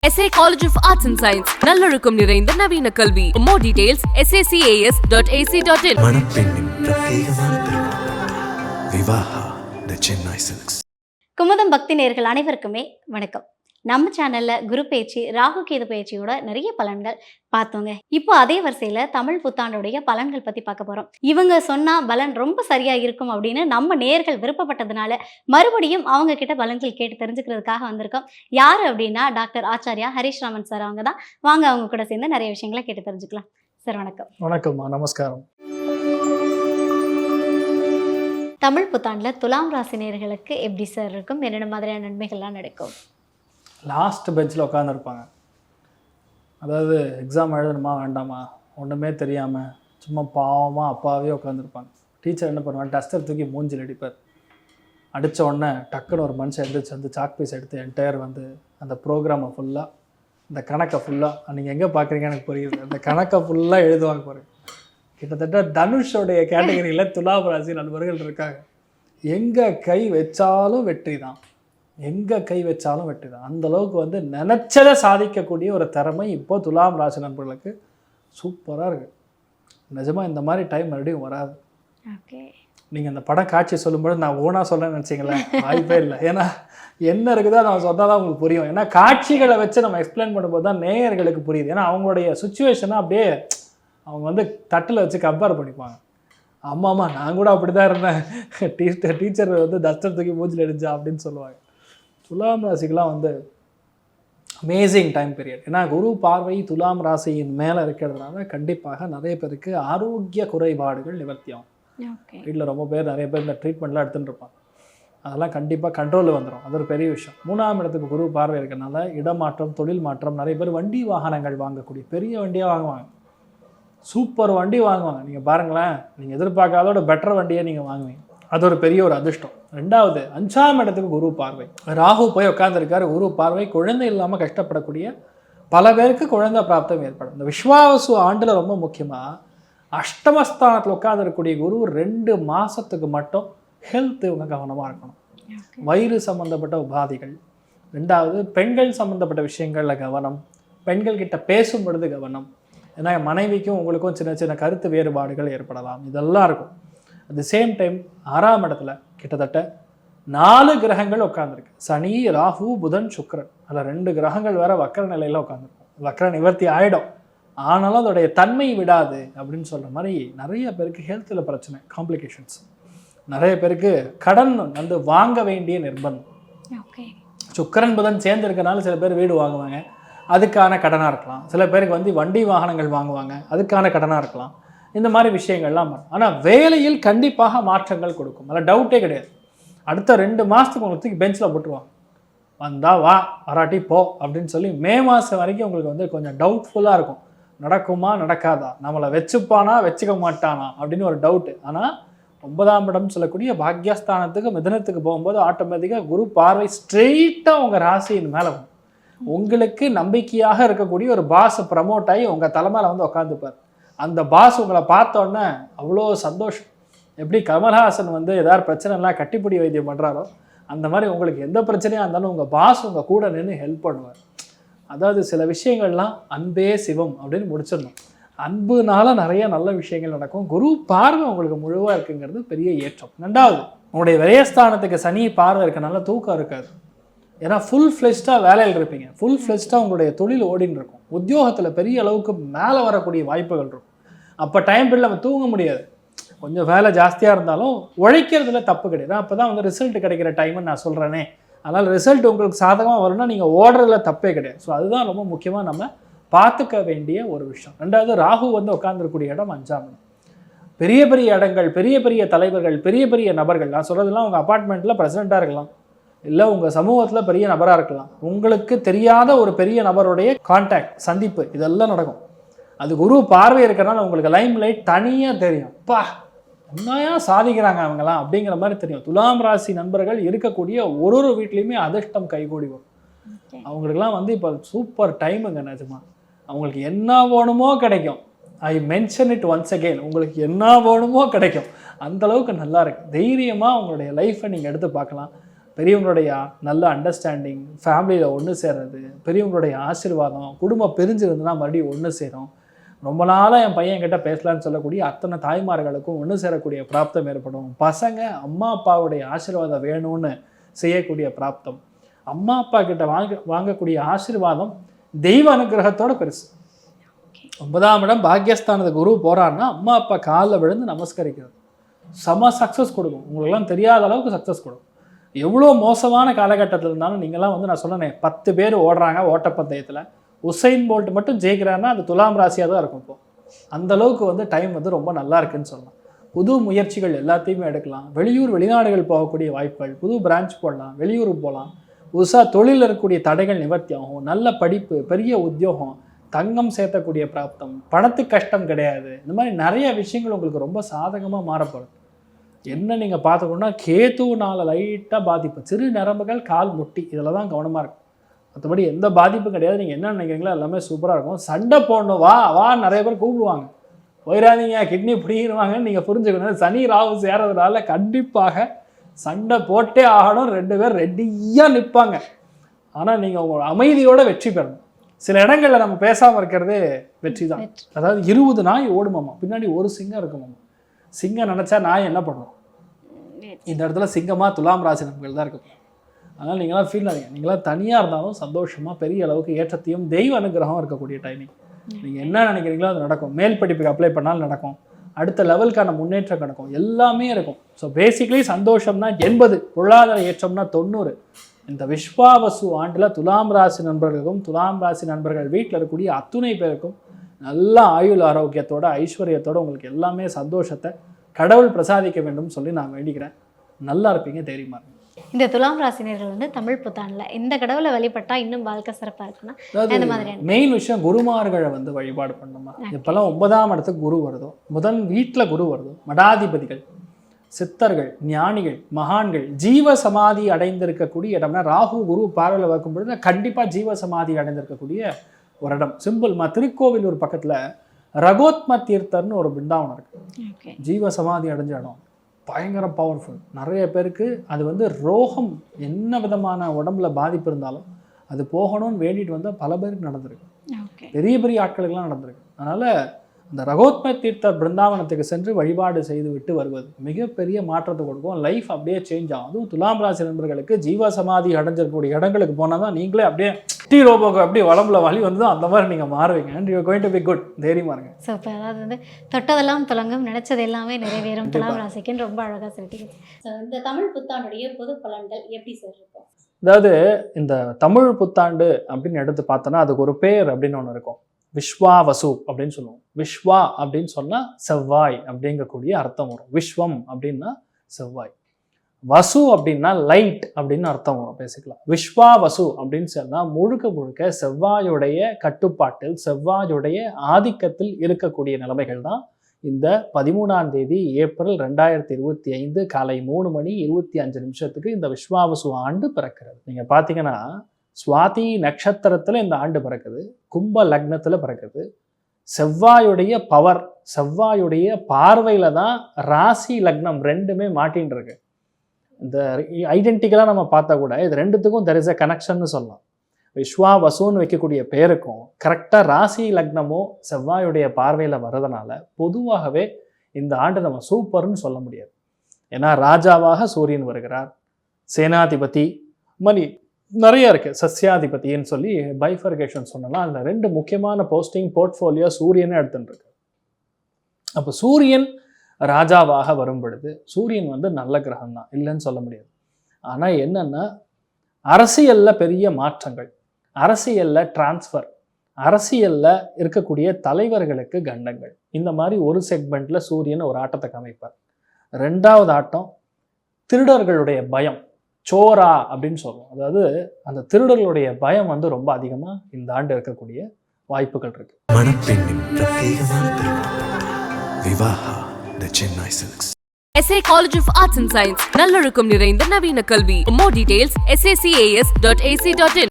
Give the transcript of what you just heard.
SA College of Arts and Science நல்லொழுக்கம் நிறைந்த நவீன கல்வி. More details sacas.ac.in. மணப்பெண்ணின் பிரத்யேகமான திருமணம் விவாஹா தி சென்னை சில்க்ஸ். குமுதம் பக்தி நேயர்கள் அனைவருக்குமே வணக்கம். நம்ம சேனல்ல குரு பேச்சு, ராகு கேது பேச்சியோட நிறைய பலன்கள் பார்த்தோங்க. இப்போ அதே வரிசையில தமிழ் புத்தாண்டுடைய பலன்கள் பத்தி பார்க்க போறோம். இவங்க சொன்னா பலன் ரொம்ப சரியா இருக்கும் அப்படின்னு நம்ம நேயர்கள் விருப்பப்பட்டதுனால மறுபடியும் அவங்க கிட்ட பலன்கள் கேட்டு தெரிஞ்சுக்கிறதுக்காக வந்திருக்கோம். யாரு அப்படின்னா டாக்டர் ஆச்சாரியா ஹரிஷ் ராமன் சார். அவங்க தான். வாங்க அவங்க கூட சேர்ந்து நிறைய விஷயங்களை கேட்டு தெரிஞ்சுக்கலாம். சார் வணக்கம். வணக்கம்மா, நமஸ்காரம். தமிழ் புத்தாண்டுல துலாம் ராசி நேயர்களுக்கு எப்படி சார் இருக்கும்? என்னென்ன மாதிரியான நன்மைகள்லாம் நடக்கும்? லாஸ்ட் பெஞ்சில் உட்காந்துருப்பாங்க. அதாவது எக்ஸாம் எழுதணுமா வேண்டாமா ஒன்றுமே தெரியாமல் சும்மா பாவமாக அப்பாவே உட்காந்துருப்பாங்க. டீச்சர் என்ன பண்ணுவாங்க, டஸ்டர் தூக்கி மூஞ்சில் அடிப்பார். அடித்த உடனே டக்குன்னு ஒரு மனுஷன் எழுந்திரிச்சு வந்து சாக் பீஸ் எடுத்து என்டையர் வந்து அந்த ப்ரோக்ராமை ஃபுல்லாக, இந்த கணக்கை ஃபுல்லாக, நீங்கள் எங்கே பார்க்குறீங்க எனக்கு புரியுது, அந்த கணக்கை ஃபுல்லாக எழுதுவாங்க பாருங்க. கிட்டத்தட்ட தனுஷோடைய கேட்டகரியில் துலாம் ராசி நண்பர்கள் இருக்காங்க. எங்கே கை வச்சாலும் வெற்றி தான், எங்கே கை வச்சாலும் வெற்றி தான். அந்தளவுக்கு வந்து நினச்சதை சாதிக்கக்கூடிய ஒரு திறமை இப்போது துலாம் ராசி நண்பர்களுக்கு சூப்பராக இருக்குது. நிஜமாக இந்த மாதிரி டைம் மறுபடியும் வராது. ஓகே, நீங்கள் அந்த படம் காட்சி சொல்லும்போது நான் ஓனாக சொல்ல நினச்சிங்களேன், வாய்ப்பே இல்லை. ஏன்னா என்ன இருக்குதோ நம்ம சொன்னால் தான் உங்களுக்கு புரியும். ஏன்னா காட்சிகளை வச்சு நம்ம எக்ஸ்பிளைன் பண்ணும்போது தான் நேயர்களுக்கு புரியுது. ஏன்னா அவங்களுடைய சுச்சுவேஷனை அப்படியே அவங்க வந்து தட்டில் வச்சு கம்பேர் பண்ணிப்பாங்க. ஆமாம்மா நான் கூட அப்படி தான் இருந்தேன், டீச்சர் வந்து டஸ்டர் தூக்கி மூஞ்சில் அடிச்சா அப்படின்னு சொல்லுவாங்க. துலாம் ராசிக்கெலாம் வந்து அமேசிங் டைம் பீரியட். ஏன்னா குரு பார்வை துலாம் ராசியின் மேலே இருக்கிறதுனால கண்டிப்பாக நிறைய பேருக்கு ஆரோக்கிய குறைபாடுகள் நிவர்த்தி ஆகும். வீட்டில் ரொம்ப பேர் நிறைய பேர் இந்த ட்ரீட்மெண்ட்லாம் எடுத்துகிட்டு இருப்பாங்க. அதெல்லாம் கண்டிப்பாக கண்ட்ரோலில் வந்துடும். அது ஒரு பெரிய விஷயம். 3ஆம் இடத்துக்கு குரு பார்வை இருக்கிறதுனால இடமாற்றம், தொழில் மாற்றம், நிறைய பேர் வண்டி வாகனங்கள் வாங்கக்கூடிய பெரிய வண்டியாக வாங்குவாங்க. சூப்பர் வண்டி வாங்குவாங்க. நீங்கள் பாருங்களேன், நீங்கள் எதிர்பார்க்காதோட பெட்டர் வண்டியை நீங்கள் வாங்குவீங்க. அது ஒரு பெரிய ஒரு அதிர்ஷ்டம். 2வது 5ஆம் இடத்துக்கு குரு பார்வை. ராகு போய் உட்காந்துருக்காரு. குரு பார்வை குழந்தை இல்லாமல் கஷ்டப்படக்கூடிய பல பேருக்கு குழந்தை பிராப்தம் ஏற்படும். இந்த விஸ்வாவசு ஆண்டில் ரொம்ப முக்கியமாக அஷ்டமஸ்தானத்தில் உட்காந்துருக்கக்கூடிய குரு 2 மாதத்துக்கு மட்டும் ஹெல்த் இவங்க கவனமாக இருக்கணும். வயிறு சம்மந்தப்பட்ட உபாதைகள். 2வது பெண்கள் சம்மந்தப்பட்ட விஷயங்களில் கவனம். பெண்கள் கிட்ட பேசும் பொழுது கவனம். ஏன்னா மனைவிக்கும் உங்களுக்கும் சின்ன சின்ன கருத்து வேறுபாடுகள் ஏற்படலாம். இதெல்லாம் இருக்கும். அட் தி சேம் டைம் 6ஆம் இடத்துல கிட்டத்தட்ட 4 கிரகங்கள் உட்காந்துருக்கு. சனி, ராகு, புதன், சுக்கிரன். அதில் 2 கிரகங்கள் வேற வக்கர நிலையில் உட்காந்துருக்கும். வக்கர நிவர்த்தி ஆகிடும், ஆனாலும் அதோடைய தன்மை விடாது அப்படின்னு சொல்கிற மாதிரி நிறைய பேருக்கு ஹெல்த்தில் பிரச்சனை, காம்ப்ளிகேஷன்ஸ். நிறைய பேருக்கு கடன் வந்து வாங்க வேண்டிய நிர்பந்தம். சுக்கிரன் புதன் சேர்ந்து இருக்கிறனால சில பேர் வீடு வாங்குவாங்க, அதுக்கான கடனாக இருக்கலாம். சில பேருக்கு வந்து வண்டி வாகனங்கள் வாங்குவாங்க, அதுக்கான கடனாக இருக்கலாம். இந்த மாதிரி விஷயங்கள்லாம் வரும். ஆனால் வேலையில் கண்டிப்பாக மாற்றங்கள் கொடுக்கும், அதில் டவுட்டே கிடையாது. அடுத்த 2 மாதத்துக்கு உங்களுக்கு பெஞ்சில் போட்டுருவாங்க. வந்தா வா, வராட்டி போ அப்படின்னு சொல்லி மே மாதம் வரைக்கும் உங்களுக்கு வந்து கொஞ்சம் டவுட்ஃபுல்லாக இருக்கும். நடக்குமா நடக்காதா, நம்மளை வச்சுப்பானா வச்சுக்க மாட்டானா அப்படின்னு ஒரு டவுட்டு. ஆனால் 9ஆம் இடம் சொல்லக்கூடிய பாக்யஸ்தானத்துக்கு மிதுனத்துக்கு போகும்போது ஆட்டோமேட்டிக்காக குரு பார்வை ஸ்ட்ரெயிட்டாக உங்கள் ராசியின் மேலே வரும். உங்களுக்கு நம்பிக்கையாக இருக்கக்கூடிய ஒரு பாஸ் ப்ரமோட் ஆகி உங்கள் தலைமையில் வந்து உட்காந்துப்பார். அந்த பாஸ் உங்களை பார்த்தோன்னே அவ்வளோ சந்தோஷம். எப்படி கமல்ஹாசன் வந்து ஏதாவது பிரச்சனைலாம் கட்டிப்பிடி வைத்தியம் பண்ணுறாரோ அந்த மாதிரி உங்களுக்கு எந்த பிரச்சனையாக இருந்தாலும் உங்கள் பாஸ் உங்கள் கூட நின்று ஹெல்ப் பண்ணுவார். அதாவது சில விஷயங்கள்லாம் அன்பே சிவம் அப்படின்னு முடிச்சிடணும். அன்புனால நிறைய நல்ல விஷயங்கள் நடக்கும். குரு பார்வை உங்களுக்கு முழுவாக இருக்குங்கிறது பெரிய ஏற்றம். 2வது உங்களுடைய விரயஸ்தானத்துக்கு சனி பார்வை இருக்கனால தூக்கம் இருக்காது. ஏன்னா ஃபுல் ஃப்ளெஷ்டாக வேலையில் இருப்பீங்க, ஃபுல் ஃப்ளெஷ்டாக உங்களுடைய தொழில் ஓடின்னு இருக்கும். உத்தியோகத்தில் பெரிய அளவுக்கு மேலே வரக்கூடிய வாய்ப்புகள் இருக்கும். அப்போ டைம் பீரியட் நம்ம தூங்க முடியாது. கொஞ்சம் வேலை ஜாஸ்தியாக இருந்தாலும் உழைக்கிறதுல தப்பு கிடையாது. அப்போ தான் வந்து ரிசல்ட் கிடைக்கிற டைம்னு நான் சொல்கிறேனே. அதனால் ரிசல்ட் உங்களுக்கு சாதகமாக வரும்னா நீங்கள் ஓடுறதுல தப்பே கிடையாது. ஸோ அதுதான் ரொம்ப முக்கியமாக நம்ம பார்த்துக்க வேண்டிய ஒரு விஷயம். 2வது ராகு வந்து உட்காந்துருக்கூடிய இடம் 5ஆம் இடம். பெரிய பெரிய இடங்கள், பெரிய பெரிய தலைவர்கள், பெரிய பெரிய நபர்கள். நான் சொல்கிறதுலாம் உங்கள் அப்பார்ட்மெண்ட்டில் பிரசிடெண்ட்டாக இருக்கலாம், இல்லை உங்கள் சமூகத்தில் பெரிய நபராக இருக்கலாம். உங்களுக்கு தெரியாத ஒரு பெரிய நபருடைய கான்டாக்ட், சந்திப்பு, இதெல்லாம் நடக்கும். அது குரு பார்வை இருக்கிறனால உங்களுக்கு லைம் லைட் தனியாக தெரியும். பா உண்மையாக சாதிக்கிறாங்க அவங்களாம் அப்படிங்கிற மாதிரி தெரியும். துலாம் ராசி நண்பர்கள் இருக்கக்கூடிய ஒரு வீட்லேயுமே அதிர்ஷ்டம் கைகூடி வரும். அவங்களுக்குலாம் வந்து இப்போ சூப்பர் டைமுங்க. நிஜமா அவங்களுக்கு என்ன வேணுமோ கிடைக்கும். ஐ மென்ஷன் இட் ஒன்ஸ் அகெயின், உங்களுக்கு என்ன வேணுமோ கிடைக்கும். அந்தளவுக்கு நல்லா இருக்குது. தைரியமாக உங்களுடைய லைஃப்பை நீங்கள் எடுத்து பார்க்கலாம். பெரியவங்களுடைய நல்ல அண்டர்ஸ்டாண்டிங், ஃபேமிலியில் ஒன்று சேர்றது, பெரியவங்களுடைய ஆசீர்வாதம், குடும்பம் பிரிஞ்சிருந்துன்னா மறுபடியும் ஒன்று சேரும். ரொம்ப நாளாக என் பையன் கிட்ட பேசலான்னு சொல்லக்கூடிய அத்தனை தாய்மார்களுக்கும் ஒன்று சேரக்கூடிய பிராப்தம் ஏற்படும். பசங்க அம்மா அப்பாவுடைய ஆசீர்வாதம் வேணும்னு செய்யக்கூடிய பிராப்தம். அம்மா அப்பா கிட்ட வாங்கக்கூடிய ஆசீர்வாதம் தெய்வ அனுகிரகத்தோட பெருசு. 9ஆம் இடம் பாக்கியஸ்தானது குரு போகிறான்னா அம்மா அப்பா காலில் விழுந்து நமஸ்கரிக்கிறது செம சக்ஸஸ் கொடுக்கும். உங்களுக்கெல்லாம் தெரியாத அளவுக்கு சக்ஸஸ் கொடுக்கும். எவ்வளோ மோசமான காலகட்டத்தில் இருந்தாலும் நீங்களாம் வந்து நான் சொன்னேன் 10 பேர் ஓடுறாங்க ஓட்டப்பந்தயத்தில், உசைன் போல்ட் மட்டும் ஜெயிக்கிறாருன்னா அது துலாம் ராசியாக தான் இருக்கும். இப்போ அந்தளவுக்கு வந்து டைம் வந்து ரொம்ப நல்லா இருக்குன்னு சொல்லலாம். புது முயற்சிகள் எல்லாத்தையுமே எடுக்கலாம். வெளியூர் வெளிநாடுகள் போகக்கூடிய வாய்ப்புகள், புது பிரான்ச் போடலாம், வெளியூருக்கு போகலாம். புதுசாக தொழிலில் இருக்கக்கூடிய தடைகள் நிவர்த்தி ஆகும். நல்ல படிப்பு, பெரிய உத்தியோகம், தங்கம் சேர்த்தக்கூடிய பிராப்தம், பணத்துக்கு கஷ்டம் கிடையாது. இந்த மாதிரி நிறைய விஷயங்கள் உங்களுக்கு ரொம்ப சாதகமாக மாறப்படும். என்ன நீங்கள் பார்த்துக்கணுன்னா கேத்துனால லைட்டாக பாதிப்பு, சிறு நரம்புகள், கால் முட்டி, இதில் தான் கவனமாக இருக்கும். மற்றபடி எந்த பாதிப்பும் கிடையாது. நீங்கள் என்ன நினைக்கிறீங்களோ எல்லாமே சூப்பராக இருக்கும். சண்டை போடணும் வா நிறைய பேர் கூப்பிடுவாங்க, போயிடாதீங்க கிட்னி பிடிக்கிடுவாங்கன்னு நீங்கள் புரிஞ்சுக்கணும். சனி ராகு சேரதுனால கண்டிப்பாக சண்டை போட்டே ஆகணும். 2 பேர் ரெடியாக நிற்பாங்க. ஆனால் நீங்கள் உங்களோட அமைதியோட வெற்றி பெறணும். சில இடங்களில் நம்ம பேசாமல் இருக்கிறதே வெற்றி தான். அதாவது 20 நாய் ஓடுமாம்மா, பின்னாடி ஒரு சிங்கம் இருக்குமாம்மா. சிங்கம் நினச்சா நாய் என்ன பண்ணுவோம்? இந்த இடத்துல சிங்கமாக துலாம் ராசி நண்பர்கள் தான் இருக்கும். அதனால் நீங்களாம் ஃபீல் ஆகுங்க. நீங்களாம் தனியாக இருந்தாலும் சந்தோஷமாக பெரிய அளவுக்கு ஏற்றத்தையும் தெய்வ அனுகிரகம் இருக்கக்கூடிய டைமிங். நீங்கள் என்ன நினைக்கிறீங்களோ அது நடக்கும். மேல் படிப்புக்கு அப்ளை பண்ணாலும் நடக்கும். அடுத்த லெவலுக்கான முன்னேற்றம் நடக்கும். எல்லாமே இருக்கும். ஸோ பேசிக்லி சந்தோஷம்னா 80, பொருளாதார ஏற்றம்னா 90. இந்த விஸ்வாவசு ஆண்டில் துலாம் ராசி நண்பர்களுக்கும் துலாம் ராசி நண்பர்கள் வீட்டில் இருக்கக்கூடிய அத்துணை பேருக்கும் நல்ல ஆயுள் ஆரோக்கியத்தோட ஐஸ்வர்யத்தோட உங்களுக்கு எல்லாமே சந்தோஷத்தை கடவுள் பிரசாதிக்க வேண்டும் சொல்லி நான் வேண்டிக்கிறேன். நல்லா இருப்பீங்க, தைரியமா இருப்பீங்க. இந்த துலாம் ராசினியர்கள் வந்து தமிழ் புத்தாண்டுல இந்த கடவுளை வழிபட்டா இன்னும் வாழ்க்கை சிறப்பா இருக்குன்னா இந்த மாதிரி மெயின் விஷயம் குருமார்களை வந்து வழிபாடு பண்ணணுமா. இப்பெல்லாம் 9ஆம் இடத்துக்கு குரு வருதோ, முதல் வீட்டில் குரு வருதோ, மடாதிபதிகள், சித்தர்கள், ஞானிகள், மகான்கள் ஜீவ சமாதி அடைந்திருக்கக்கூடிய இடம்னா ராகு குரு பார்வையில் வைக்கும் பொழுது கண்டிப்பாக ஜீவ சமாதி அடைந்திருக்கக்கூடிய ஒரு இடம். சிம்பிள்மா, திருக்கோவிலூர் பக்கத்தில் ரகோத்ம தீர்த்தர்னு ஒரு பிருந்தாவனம் இருக்கு. ஜீவ சமாதி அடைஞ்ச இடம் பயங்கர பவர்ஃபுல். நிறைய பேருக்கு அது வந்து ரோகம் என்ன விதமான உடம்புல பாதிப்பு இருந்தாலும் அது போகணும்னு வேண்டிட்டு வந்தால் பல பேருக்கு நடந்திருக்கு. பெரிய பெரிய ஆட்களுக்கெல்லாம் நடந்திருக்கு. அதனால் இந்த ரகோத்ம தீர்த்தர் பிருந்தாவனத்துக்கு சென்று வழிபாடு செய்து விட்டு வருவது மிகப்பெரிய மாற்றத்தை கொடுக்கும். லைஃப் அப்படியே சேஞ்ச் ஆகும். அதுவும் துலாம் ராசி நண்பர்களுக்கு ஜீவ சமாதி அடைஞ்சிருக்கக்கூடிய இடங்களுக்கு போனால் தான் நீங்களே அப்படியே ரோபோக்கு அப்படியே உடம்புல வலி வந்து அந்த மாதிரி நீங்கள் மாறுவீங்க. And you going to be good. தைரியமா இருங்க. சூப்பர். அதாவது வந்து தொட்டதெல்லாம் தொடங்கும், நினைச்சது எல்லாமே நிறைவேறும் துலாம் ராசிக்குன்னு ரொம்ப அழகாக சொல்லிட்டீங்க. இந்த தமிழ் புத்தாண்டுடைய பொது பலன்கள் எப்படி சார் இருக்கும்? அதாவது இந்த தமிழ் புத்தாண்டு அப்படின்னு எடுத்து பார்த்தோன்னா அதுக்கு ஒரு பேர் அப்படின்னு ஒன்று இருக்கும். விஸ்வாவசு அப்படின்னு சொல்லுவோம். விஸ்வா அப்படின்னு சொன்னால் செவ்வாய் அப்படிங்கக்கூடிய அர்த்தம் வரும். விஸ்வம் அப்படின்னா செவ்வாய், வசு அப்படின்னா லைட் அப்படின்னு அர்த்தம் வரும். பேசிக்கலாம். விஸ்வாவசு அப்படின்னு சொன்னால் முழுக்க முழுக்க செவ்வாயுடைய கட்டுப்பாட்டில், செவ்வாயுடைய ஆதிக்கத்தில் இருக்கக்கூடிய நிலைமைகள் தான் இந்த 13ஆம் தேதி ஏப்ரல் 2025 காலை 3:25 இந்த விஸ்வாவசு ஆண்டு பிறக்கிறது. நீங்கள் பார்த்தீங்கன்னா சுவாதி நட்சத்திரத்தில் இந்த ஆண்டு பிறக்குது, கும்ப லக்னத்தில் பிறக்குது. செவ்வாயுடைய பவர், செவ்வாயுடைய பார்வையில் தான் ராசி லக்னம் ரெண்டுமே மாட்டின்னு இருக்கு. இந்த ஐடென்டிக்கலாக நம்ம பார்த்தா கூட இது ரெண்டுத்துக்கும் தெர் இஸ் எ கனெக்ஷன்னு சொல்லலாம். விஸ்வாவசுன்னு வைக்கக்கூடிய பேருக்கும் கரெக்டாக ராசி லக்னமோ செவ்வாயுடைய பார்வையில் வர்றதுனால பொதுவாகவே இந்த ஆண்டு நம்ம சூப்பர்னு சொல்ல முடியாது. ஏன்னா ராஜாவாக சூரியன் வருகிறார், சேனாதிபதி, மணி நிறைய இருக்குது, சஸ்யாதிபதின்னு சொல்லி பைஃபர்கேஷன் சொன்னலாம். அதில் 2 முக்கியமான போஸ்டிங் போர்ட்ஃபோலியோ சூரியனை எடுத்துட்டு இருக்கு. அப்போ சூரியன் ராஜாவாக வரும் பொழுது சூரியன் வந்து நல்ல கிரகம் தான், இல்லைன்னு சொல்ல முடியாது. ஆனால் என்னன்னா அரசியலில் பெரிய மாற்றங்கள், அரசியலில் டிரான்ஸ்ஃபர், அரசியலில் இருக்கக்கூடிய தலைவர்களுக்கு கண்டங்கள், இந்த மாதிரி ஒரு செக்மெண்ட்டில் சூரியன் ஒரு ஆட்டத்தை காமிப்பார். 2வது ஆட்டம் திருடர்களுடைய பயம், சோரா அப்படின்னு சொல்லுவோம். அதாவது அந்த திருடர்களுடைய பயம் வந்து ரொம்ப அதிகமாக இந்த ஆண்டு இருக்கக்கூடிய வாய்ப்புகள் இருக்கு. மணப்பெண்ணின் பிரத்யேகமான திருமணம் Vivaha the Chennai Silks. SA College of Arts and Science நல்லொழுக்கம் நிறைந்த நவீன கல்வி. More details sacas.ac.in.